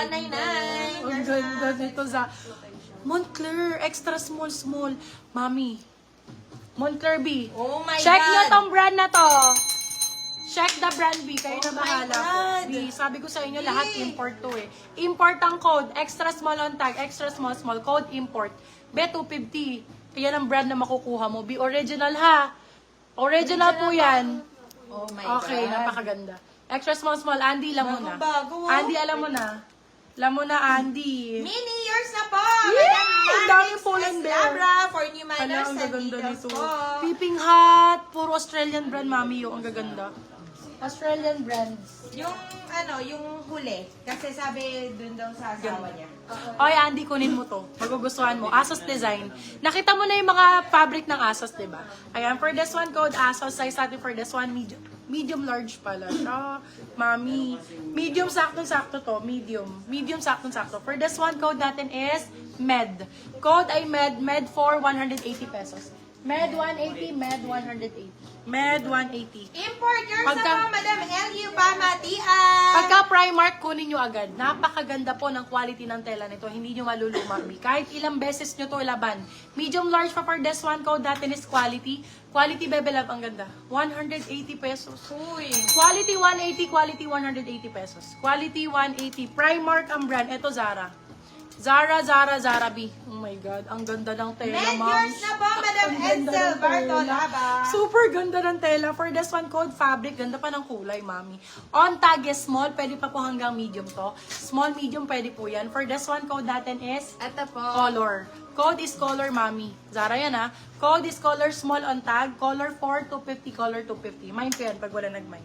199. Ang ganda nito sa Moncler. Extra small, small. Mami. Moncler B. Oh my Check God. nyo tong brand na to. Check the brand B. Kayo na Oh my bahala po. God. B. Sabi ko sa inyo, lahat import to eh. Import ang code. Extra small on tag. Extra small, small. Code import. B250. Yan ang brand na makukuha mo. B original ha. Original po yan. Oh my God. Okay, napakaganda. Extra small, small. Andy, alam mo na. Bago, oh. Andy, alam mo na. Alam mo na, Andy. Mini years na po! Yeah! Madam Ang daming Maris Pull and Bear. Labra for new Hala, minors ang and gaganda details nito. po. Peeping Hot. Puro Australian brand, mami. Yung ang gaganda. Australian brands. Yung yung huli. Kasi sabi dun daw sa asawa niya. Oy, Andy, kunin mo to. Magugustuhan mo. Asos design. Nakita mo na yung mga fabric ng Asos, di ba? Ayan, for this one code, Asos. Size natin for this one, medium. Medium large pala siya. Mami. Medium saktong-sakto to. Medium. Medium saktong-sakto. For this one code natin is MED. Code ay MED. MED for 180 pesos. MED 180, MED 180. MED 180. Import yours Pagka- na po, Madam L.U. Pamatian. Pagka Primark, kunin nyo agad. Napakaganda po ng quality ng tela nito. Hindi nyo maluluma. Kahit ilang beses nyo to ilaban. Medium large pa for this one code natin is quality. Quality Bebe Love, ang ganda. 180 pesos. Uy. Quality 180, quality 180 pesos. Quality 180. Primark ang brand. Ito Zara. Zara B. Oh my God, ang ganda ng tela, Med ma'am. yours na po, Madam Ang ganda Edsel ng tela. Bartolaba. Super ganda ng tela. For this one code fabric, ganda pa ng kulay, mami. On tag is small, pwede pa po hanggang medium to. Small, medium, pwede po yan. For this one code natin is Ito po. color. Code is color, mami. Zara yan ha. Code is color, small on tag. Color 4, 250, color 250. Mine ko yan pag wala nag-mine.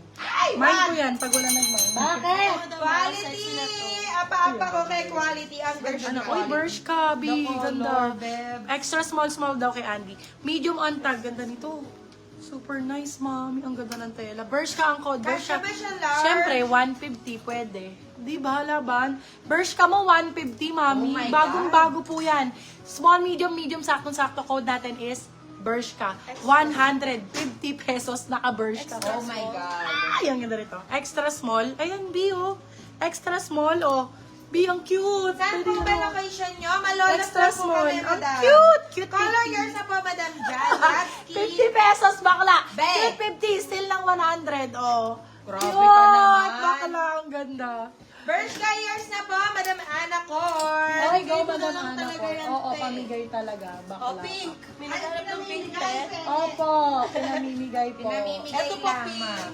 Mine ko yan pag wala nag-mine. Bakit? Quality. Apa-apa ko kay quality. Ang ganda. Ano? Uy, Bershka, B. The Ganda. color, babe. Extra small, small daw kay Andy. Medium on tag. Ganda nito. Super nice, mami. Ang ganda ng tela. Bershka ang code. Kasya Bershka. ba siya large? Siyempre, 150. Pwede. Di ba, laban? Bershka mo, 150, mami. Oh my Bagong-bago po yan. Small, medium, medium, saktong-sakto. Code natin is Bershka. 150 pesos naka-Bershka. Oh my God. Ay, ang ganda rito. Extra small. Ayan, B, oh. Extra small, oh. B, ang cute. Saan Pwede po ba na. location nyo? Malolos Extra na po small. kami, Ang Madam. cute. Cute. Color 50. yours na po, Madam Jan. Yatsky. 50 pesos, bakla. Be. Cute 50, still lang 100, oh. Grabe Cute, ka naman. bakla, ang ganda. Bershka years na po, Madam Ana Cor. Okay, go, Pink madam na lang Ana talaga ko. yan, Oo, te. pamigay talaga, bakla. Oh, pink. May naghanap ng pink, te. Opo, pinamimigay po. Pinamimigay Ito po, lang, pink. ma'am.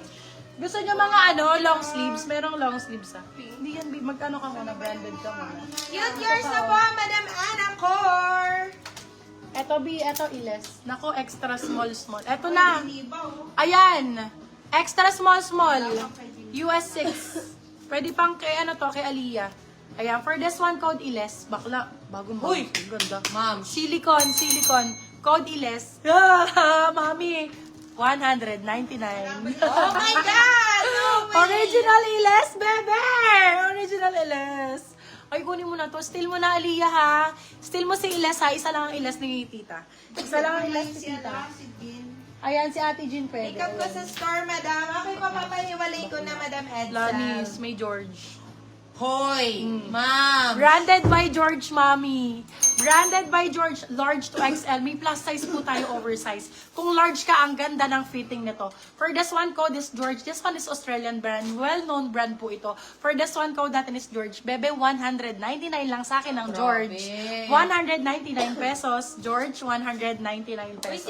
Gusto nyo mga long sleeves? Merong long sleeves ah. Hindi yan, mag-ano ka muna, branded ka muna. Cute yours na po, Madam Ana Cor. Eto B, eto Iles. Nako, extra small, small. Eto na. Ayan. Extra small, small. US 6. Pwede pang kay kay Aliyah. Ayan, for this one, code Iles. Bakla, bagong bago. Uy! Ganda. Ma'am. Silicone. Code Iles. Ah, mami. 199. Oh my God! No way! Original Iles, bebe! Original Iles. Ay, kunin mo na to. Steal mo na, Aliyah, ha? Steal mo si Iles, ha? Isa lang ang Iles ni tita. Isa lang ang Iles ni tita. Ayan, si Ate Jean pwede. Pick up ko sa store, Madam. Okay pa, papahiwalay ko na, Madam Edsel. Lanis, may George. Hoy! Ma'am! Branded by George, mami. Branded by George, large to XL. May plus size po tayo, oversize. Kung large ka, ang ganda ng fitting nito. For this one code is George. This one is Australian brand. Well-known brand po ito. For this one code natin is George. Bebe, 199 lang sa akin ng George. Grabe. 199 pesos. George, 199 pesos.